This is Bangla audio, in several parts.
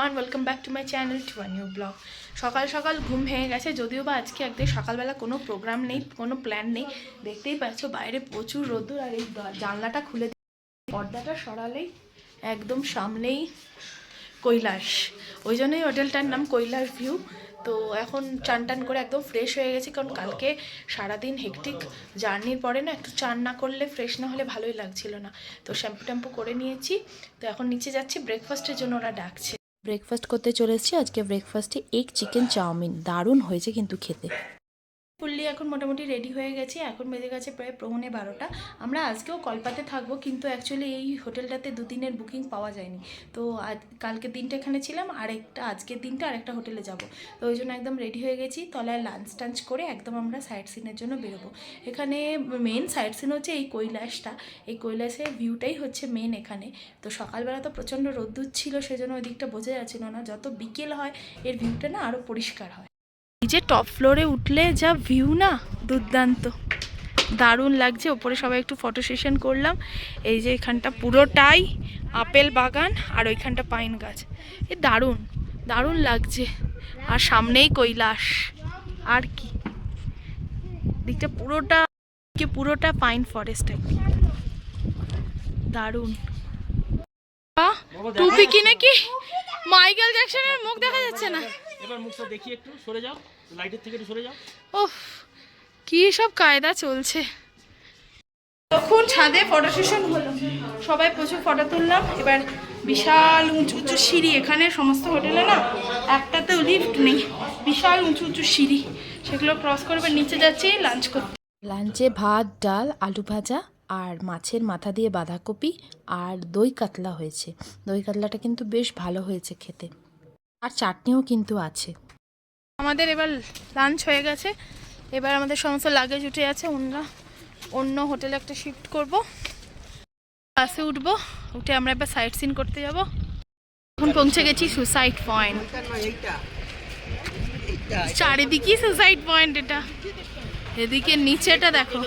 Everyone, welcome back to my channel to a new blog. সকাল সকাল ঘুম ভেঙে গেছে, যদিও বা আজকে একদিন সকালবেলা কোনো প্রোগ্রাম নেই, কোনো প্ল্যান নেই। দেখতেই পাচ্ছ বাইরে প্রচুর রোদ্দুর, আর এই জানলাটা খুলে পর্দাটা সরালেই একদম সামনেই কৈলাস। ওই জন্যই হোটেলটার নাম কৈলাস ভিউ। তো এখন চান টান করে একদম ফ্রেশ হয়ে গেছি, কারণ কালকে সারাদিন হেকটিক জার্নির পরে না একটু চান না করলে, ফ্রেশ না হলে ভালোই লাগছিল না। তো শ্যাম্পু ট্যাম্পু করে নিয়েছি। তো এখন নিচে যাচ্ছি, ব্রেকফাস্টের জন্য ওরা ডাকছে। ব্রেকফাস্ট করতে চলে এসেছি। আজকে ব্রেকফাস্টে এগ চিকেন চাউমিন, দারুণ হয়েছে কিন্তু খেতে। ফুললি এখন মোটামুটি রেডি হয়ে গেছি। এখন বেজে গেছে প্রায় 11:15। আমরা আজকেও কলপাতে থাকবো, কিন্তু অ্যাকচুয়ালি এই হোটেলটাতে দুদিনের বুকিং পাওয়া যায়নি। তো কালকের দিনটা এখানে ছিলাম, আজকের দিনটা আরেকটা হোটেলে যাব। তো ওই জন্য একদম রেডি হয়ে গেছি। তলায় লাঞ্চ টাঞ্চ করে একদম আমরা সাইট সিনের জন্য বেরোবো। এখানে মেন সাইট সিন হচ্ছে এই কৈলাসটা। এই কৈলাসের ভিউটাই হচ্ছে মেন এখানে। তো সকালবেলা তো প্রচণ্ড রোদ্দুর ছিল, সেজন্য ওই দিকটা বোঝা যাচ্ছিল না। যত বিকেল হয় এর ভিউটা না আরও পরিষ্কার হয়। এই যে টপ ফ্লোরে উঠলে যা ভিউ না, দুর্দান্ত, দারুণ লাগছে। ওপরে সবাই একটু ফটো সেশন করলাম। এই যে এখানটা পুরোটাই আপেল বাগান, আর ওইখানটা পাইন গাছ। এ দারুণ দারুণ লাগছে। আর সামনেই কৈলাস, আর কি দিকটা পুরোটা পাইন ফরেস্ট, দারুণ। টুপি কিনে কি মাইকেল জ্যাকসনের মুখ দেখা যাচ্ছে না? এবার মুখটা দেখি, একটু সরে যাও, লাইটের থেকে একটু সরে যাও। ওহ, কি সব কায়দা চলছে। তখন ছাদে ফটো সেশন হলো, সবাই প্রচুর ফটো তুললাম। এবার বিশাল উঁচু উঁচু সিঁড়ি, এখানে সমস্ত হোটেলে না একটাতেও লিফট নেই, বিশাল উঁচু উঁচু সিঁড়ি, সেগুলো ক্রস করবে নিচে যাচ্ছি লাঞ্চ করতে। লাঞ্চে ভাত, ডাল, আলু ভাজা আর মাছের মাথা দিয়ে বাঁধাকপি আর দই কাতলা হয়েছে। দই কাতলাটা কিন্তু বেশ ভালো হয়েছে খেতে, আর চাটনিও কিন্তু আছে। আমাদের এবার লাঞ্চ হয়ে গেছে। এবার আমাদের সমস্ত লাগেজ উঠে আছে, অন্য হোটেলে একটা শিফট করব। বাসে উঠবো, উঠে আমরা এবার সাইট সিন করতে যাব। এখন পৌঁছে গেছি সুসাইড পয়েন্ট। চারিদিকে সুসাইড পয়েন্ট, এটা এদিকে নিচেটা দেখো।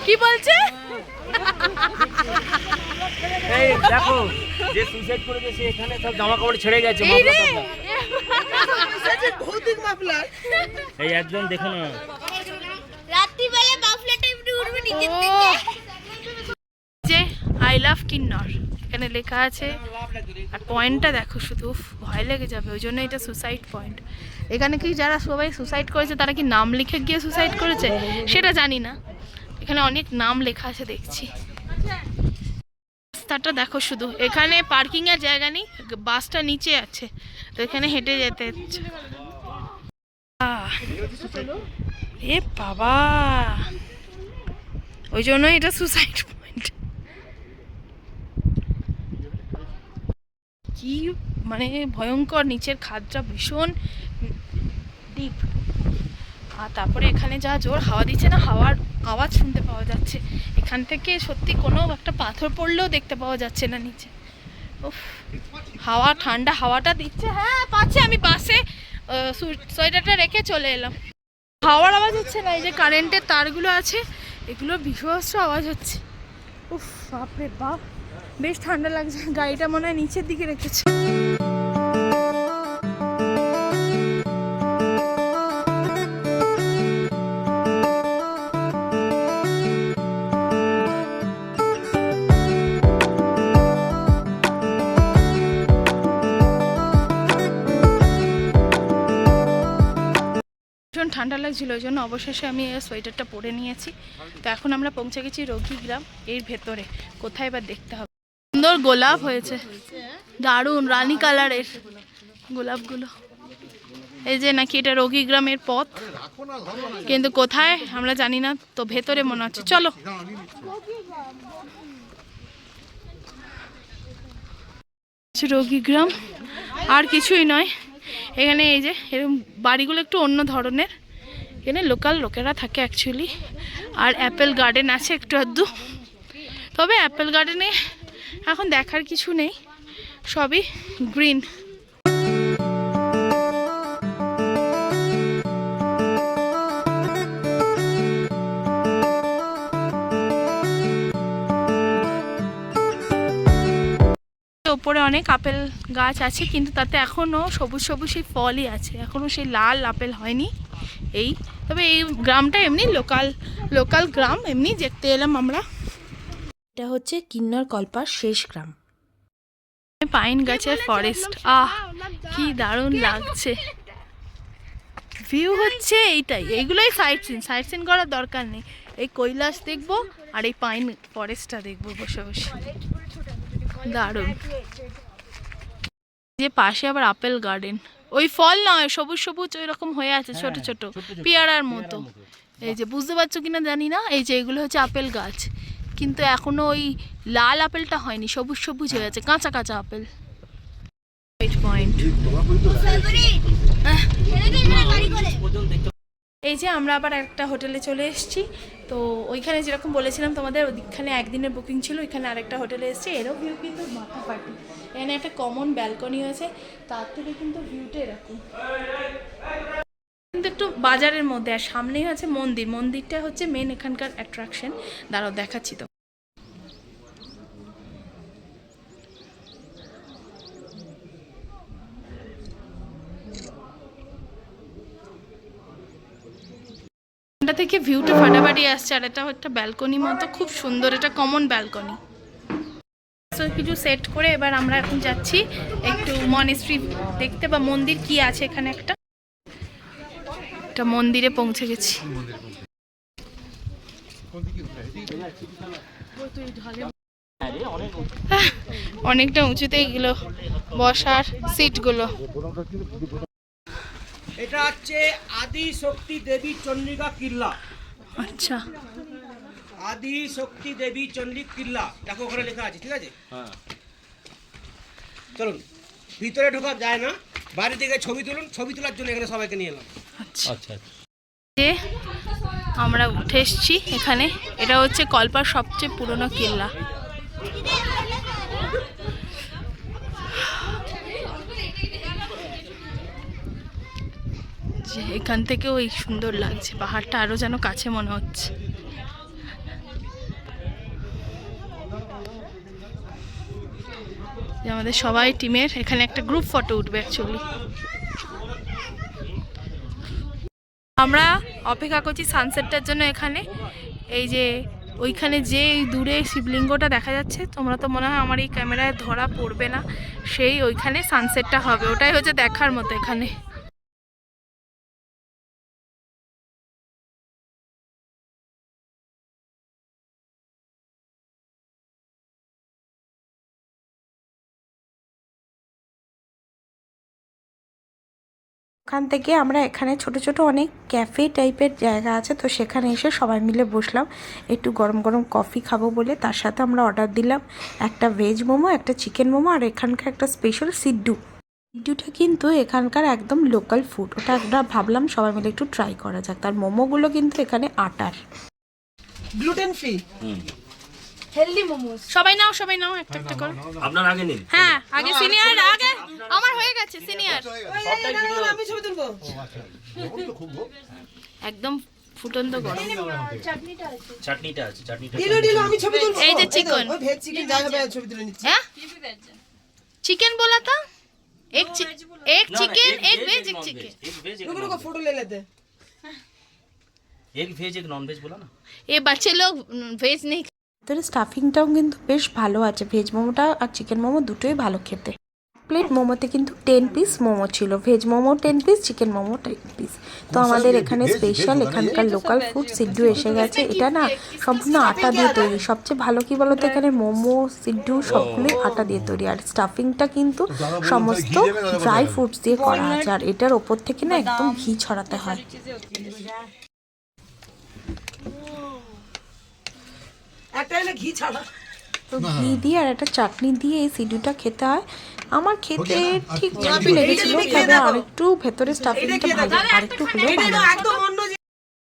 কি বলছে? এই দেখো, যে সুইসাইড করেছে সে এখানে সব জামা কাপড় ছেড়ে গেছে। এই একজন দেখো না, রাত্রিবেলা মাফলারটা একটু উড়বে নিচের থেকে। যে আই লাভ কিন্নর এখানে লেখা আছে, আর পয়েন্টটা দেখো শুধু, ভয় লেগে যাবে। ওই জন্য এটা সুসাইড পয়েন্ট। এখানে কি যারা সবাই সুসাইড করেছে তারা কি নাম লিখে গিয়ে সুসাইড করেছে সেটা জানি না। এখানে অনেক নাম লেখা আছে দেখছি। রাস্তাটা দেখো শুধু, এখানে পার্কিং এর জায়গা নেই, বাসটা নিচে আছে, তো এখানে হেঁটে যেতে হচ্ছে। এ বাবা, ওই জন্য এটা সুসাইড পয়েন্ট। কি মানে ভয়ঙ্কর, নিচের খাদটা ভীষণ ডিপ। আর তারপরে এখানে যা জোর হাওয়া দিচ্ছে না, হাওয়ার আওয়াজ শুনতে পাওয়া যাচ্ছে। এখান থেকে সত্যি কোনো একটা পাথর পড়লেও দেখতে পাওয়া যাচ্ছে না নিচে। উফ, হাওয়া ঠান্ডা হাওয়াটা দিচ্ছে। হ্যাঁ পাচ্ছে, আমি বাসে সোয়েটারটা রেখে চলে এলাম। হাওয়ার আওয়াজ হচ্ছে না, এই যে কারেন্টের তারগুলো আছে এগুলো বিভৎস আওয়াজ হচ্ছে। উফ বাপরে বাপ, বেশ ঠান্ডা লাগছে। গাড়িটা মনে হয় নিচের দিকে রেখেছে। ভীষণ ঠান্ডা লাগছিল, ওই জন্য অবশেষে আমি সোয়েটারটা পরে নিয়েছি। তো এখন আমরা পৌঁছে গেছি রোগীগ্রাম। এর ভেতরে কোথায় এবার দেখতে হবে। সুন্দর গোলাপ হয়েছে, দারুণ রানী কালারের গোলাপগুলো। এই যে নাকি এটা রোগীগ্রামের পথ, কিন্তু কোথায় আমরা জানি না। তো ভেতরে মনে হচ্ছে, চলো। রোগীগ্রাম আর কিছুই নয়। এখানে এই যে এরকম বাড়িগুলো একটু অন্য ধরনের, এখানে লোকাল লোকেরা থাকে অ্যাকচুয়ালি। আর অ্যাপেল গার্ডেন আছে একটু আধটু, তবে অ্যাপেল গার্ডেনে এখন দেখার কিছু নেই, সবই গ্রিন। উপরে অনেক আপেল গাছ আছে, কিন্তু তাতে এখনও সবুজ সবুজ সেই ফলই আছে, এখনও সেই লাল আপেল হয়নি। এই তবে এই গ্রামটা এমনি লোকাল গ্রাম, এমনি দেখতে এলাম আমরা। এটা হচ্ছে কিন্নর কল্পার শেষ গ্রাম। পাইন গাছের ফরেস্ট, কি দারুণ লাগছে। ভিউ হচ্ছে এইটাই, এইগুলোই সাইট সিন করার দরকার নেই। এই কৈলাস দেখবো আর এই পাইন ফরেস্টটা দেখবো বসে বসে, দারুণ। যে পাশে আবার আপেল গার্ডেন, ওই ফল নয়, সবুজ সবুজ ওই রকম হয়ে আছে, ছোট ছোট পেয়ারার মতো। এই যে বুঝতে পারছো কিনা জানি না, এই যে এগুলো হচ্ছে আপেল গাছ, কিন্তু এখনো ওই লাল আপেলটা হয়নি, সবুজ সবুজ হয়ে আছে, কাঁচা কাঁচা আপেল। পয়েন্ট এই যে আমরা আবার একটা হোটেলে চলে এসেছি। তো ওইখানে যেরকম বলেছিলাম তোমাদের, ওইখানে একদিনের বুকিং ছিল, ওইখানে আরেকটা হোটেলে এসেছি। এরও ভিউ কিন্তু মাথা পাটি, এখানে একটা কমন ব্যালকনি আছে, তার থেকে কিন্তু ভিউটা এরকম। কিন্তু একটু বাজারের মধ্যে, আর সামনেই আছে মন্দির, মন্দিরটা হচ্ছে মেন এখানকার অ্যাট্রাকশন। দাঁড়াও দেখাচ্ছি তো। এটা থেকে ভিউটা ফাটাফাটি আসছে, আর এটা একটা ব্যালকনি মতো, খুব সুন্দর, এটা কমন ব্যালকনি। সো কিছু সেট করে এবার আমরা এখন যাচ্ছি একটু মনেস্ট্রি দেখতে, বা মন্দির কি আছে এখানে একটা মন্দিরে পৌঁছে গেছি। অনেকটা উঁচুতে এগুলো বসার সিটগুলো। এটা হচ্ছে আদি শক্তি দেবী চন্দ্রিকা কিল্লা। আচ্ছা, আদি শক্তি দেবী চন্দ্রিক কিল্লা, দেখো ওখানে লেখা আছে, ঠিক আছে। চলুন, ভিতরে ঢোকা যায় না, বাইরে থেকে ছবি তুলুন, ছবি তোলার জন্য এখানে সবাইকে নিয়ে এলাম। আচ্ছা, যে আমরা উঠে এসেছি এখানে, এটা হচ্ছে কল্পার সবচেয়ে পুরনো কিল্লা। যে এখান থেকে ওই সুন্দর লাগছে, পাহাড়টা আরো যেন কাছে মনে হচ্ছে। আমাদের সবাই টিমের এখানে একটা গ্রুপ ফটো উঠবে অ্যাকচুয়ালি। আমরা অপেক্ষা করছি সানসেটটার জন্য এখানে। এই যে ওইখানে যে দূরে শিবলিঙ্গটা দেখা যাচ্ছে, তোমরা তো মনে হয় আমার এই ক্যামেরায় ধরা পড়বে না, সেই ওইখানে সানসেটটা হবে, ওটাই হচ্ছে দেখার মতো এখানে। ওখান থেকে আমরা এখানে ছোট ছোট অনেক ক্যাফে টাইপের জায়গা আছে, তো সেখানে এসে সবাই মিলে বসলাম, একটু গরম গরম কফি খাবো বলে। তার সাথে আমরা অর্ডার দিলাম একটা ভেজ মোমো, একটা চিকেন মোমো, আর এখানকার একটা স্পেশাল সিড্ডুটা কিন্তু এখানকার একদম লোকাল ফুড, ওটা আমরা ভাবলাম সবাই মিলে একটু ট্রাই করা যাক। তার মোমোগুলো কিন্তু এখানে আটার, গ্লুটেন ফ্রি, হেলদি মোমোস। সবাই নাও একটা একটা করে। আপনার আগে নিন। হ্যাঁ, আগে সিনিয়র, আগে আমার হয়ে গেছে সিনিয়র। আমি ছবি তুলবো। একদম ফুটন্ত গরম। চাটনিটা আছে, চাটনিটা দিলো আমি ছবি তুলবো। এই যে চিকেন, ওই ভেজ চিকেন যাই হবে ছবি তুলে নিচ্ছি। হ্যাঁ চিকেন बोला था, एक चिकन एक वेज एक चिकन। एक वेज एक रुको फोटो ले लेते हैं। एक वेज एक नॉन वेज बोला ना। ये बच्चे लोग वेज नहीं। ভিতরে স্টাফিংটাও কিন্তু বেশ ভালো আছে, ভেজ মোমোটা আর চিকেন মোমো দুটোই ভালো খেতে। প্লেট মোমোতে কিন্তু 10 পিস মোমো ছিল, veg momo 10 piece, chicken momo 10 piece. তো আমাদের এখানে স্পেশাল এখানকার লোকাল ফুড সিড্ডু এসে গেছে। এটা না সম্পূর্ণ আটা দিয়ে তৈরি, সবচেয়ে ভালো কি বলতো, এখানে মোমো সিড্ডু সবগুলোই আটা দিয়ে তৈরি, আর স্টাফিংটা কিন্তু সমস্ত ড্রাই ফ্রুটস দিয়ে করা আছে, আর এটার ওপর থেকে না একদম ঘি ছড়াতে হয়। একটা না ঘি ছাড়া। তো ঘি দিয়ে আর একটা চাটনি দিয়ে এই সিডুটা খেতে হয়। আমার খেতে ঠিক ঠিকই লেগেছিল, তবে আরেকটু ভেতরে স্টাফিংটা ভালো, আরেকটু হলেও ভালো। একদম অন্য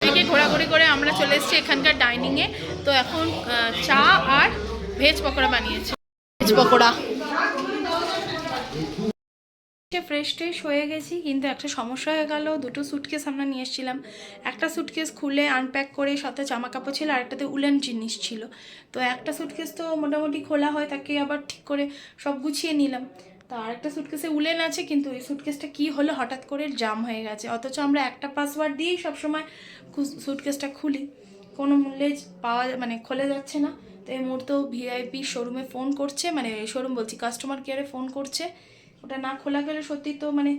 থেকে ঘোরাঘুরি করে আমরা চলে এসেছি এখানকার ডাইনিংয়ে। তো এখন চা আর ভেজ পকোড়া বানিয়েছে। ভেজ পকোড়া ফ্রেশ ট্রেশ হয়ে গেছি, কিন্তু একটা সমস্যা হয়ে গেল। দুটো সুটকেস আমরা নিয়ে এসেছিলাম, একটা সুটকেস খুলে আনপ্যাক করে সাথে জামা কাপড় ছিল, আর একটাতে উলেন জিনিস ছিল। তো একটা সুটকেস তো মোটামুটি খোলা হয়, তাকে আবার ঠিক করে সব গুছিয়ে নিলাম। তো আরেকটা সুটকেসে উলেন আছে, কিন্তু এই সুটকেসটা কী হলো হঠাৎ করে জাম হয়ে গেছে, অথচ আমরা একটা পাসওয়ার্ড দিয়েই সবসময় সুটকেসটা খুলি, কোনো মূল্যে পাওয়া মানে খোলা যাচ্ছে না। তো এই মুহূর্তেও ভিআইপি শোরুমে ফোন করছে, মানে শোরুম বলছি কাস্টমার কেয়ারে ফোন করছে। ওটা না খোলা গেলে সত্যি তো মানে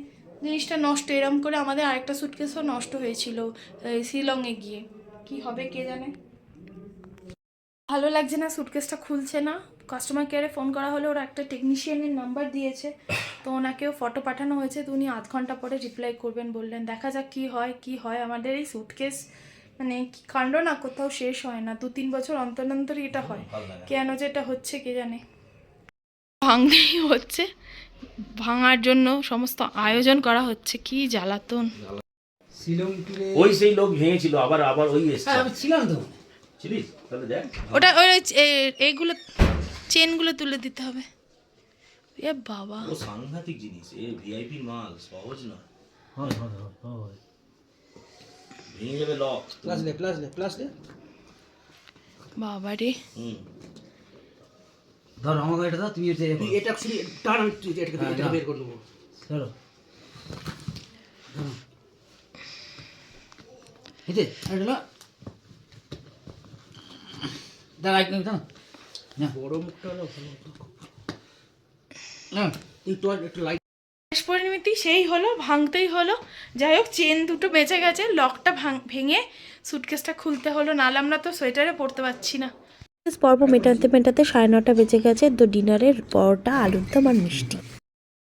জিনিসটা নষ্ট, এরম করে আমাদের আরেকটা সুটকেসও নষ্ট হয়েছিল শিলংয়ে গিয়ে। কি হবে কে জানে। ভালো লাগছে না, সুটকেসটা খুলছে না। কাস্টমার কেয়ারে ফোন করা হলে ওরা একটা টেকনিশিয়ানের নাম্বার দিয়েছে, তো ওনাকেও ফটো পাঠানো হয়েছে, তো উনি আধ ঘন্টা পরে রিপ্লাই করবেন বললেন। দেখা যাক কি হয়। আমাদের এই সুটকেস মানে কি কাণ্ড না, কোথাও শেষ হয় না, 2-3 বছর অন্তর অন্তরই এটা হয়। কেন যে এটা হচ্ছে কে জানে। ভাঙতেই হচ্ছে, ভাঙার জন্য সমস্ত আয়োজন করা হচ্ছে, কি জ্বালাতন। ওই সেই লোক ভেঙেছিল, আবার ওই এসছে। আমি ছিলাম তো। ছিলিস? তাহলে দেখ। ওটা ওই এইগুলো চেনগুলো তুলে দিতে হবে। এ বাবা, ও সাংঘাতিক জিনিস, এ ভিআইপি মাল, সহজ না। ভেঙে যাবে লক। প্লাস লে বাবা রে। ধর আমাকে এটা দাও, তুমি এটা শুনি টান, আমি এটা বের করে নেবো। ধরো এটা এটা না দাঁড়া একদম দাও না, বড় মুখটা হলো ভালো হতো। না একটু লাইট। শেষ পরিণতি সেই হলো, ভাঙতেই হলো। যাই হোক, চেন দুটো বেঁচে গেছে, লকটা ভেঙে সুটকেসটা খুলতে হলো, নাহলে আমরা তো সোয়েটারে পরতে পারছি না। পর্ব মেটাতে 9:30 বেজে গেছে। তো ডিনারের পরোটা, আলুর দম আর মিষ্টি।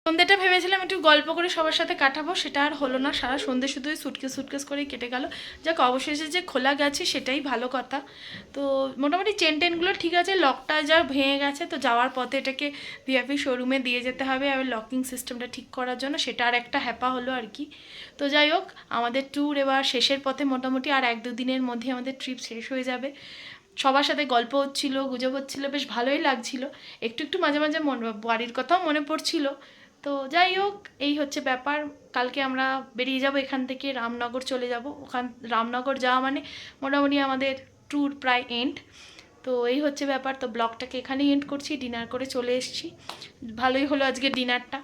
সন্ধ্যেটা ভেবেছিলাম একটু গল্প করে সবার সাথে কাটাবো, সেটা আর হলো না। সারা সন্ধ্যে শুধু সুটকেস করেই কেটে গেল। যাক, অবশেষে যে খোলা গেছে সেটাই ভালো কথা। তো মোটামুটি চেনগুলো ঠিক আছে, লকটা যা ভেঙে গেছে, তো যাওয়ার পথে এটাকে ভিআইপি শোরুমে দিয়ে যেতে হবে আর লকিং সিস্টেমটা ঠিক করার জন্য, সেটা আর একটা হ্যাপা হলো আর কি। তো যাই হোক, আমাদের ট্যুর এবার শেষের পথে, মোটামুটি আর 1-2 দিনের মধ্যে আমাদের ট্রিপ শেষ হয়ে যাবে। সবার সাথে গল্প হচ্ছিল, গুজব হচ্ছিল, বেশ ভালোই লাগছিল। একটু মাঝে মাঝে বাড়ির কথাও মনে পড়ছিল। তো যাই হোক, এই হচ্ছে ব্যাপার। কালকে আমরা বেরিয়ে যাব এখান থেকে, রামনগর চলে যাব। রামনগর যাওয়া মানে মোটামুটি আমাদের ট্যুর প্রায় এন্ড। তো এই হচ্ছে ব্যাপার। তো ব্লগটাকে এখানেই এন্ড করছি, ডিনার করে চলে এসেছি। ভালোই হলো আজকে ডিনারটা।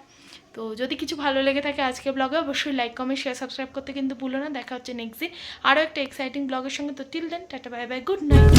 তো যদি কিছু ভালো লেগে থাকে আজকে ব্লগে, অবশ্যই লাইক, কমেন্ট, শেয়ার, সাবস্ক্রাইব করতে কিন্তু ভুলো না। দেখা হচ্ছে নেক্সট দিন আরও একটা এক্সাইটিং ব্লগের সঙ্গে। তো till then, tata, bye bye, good night.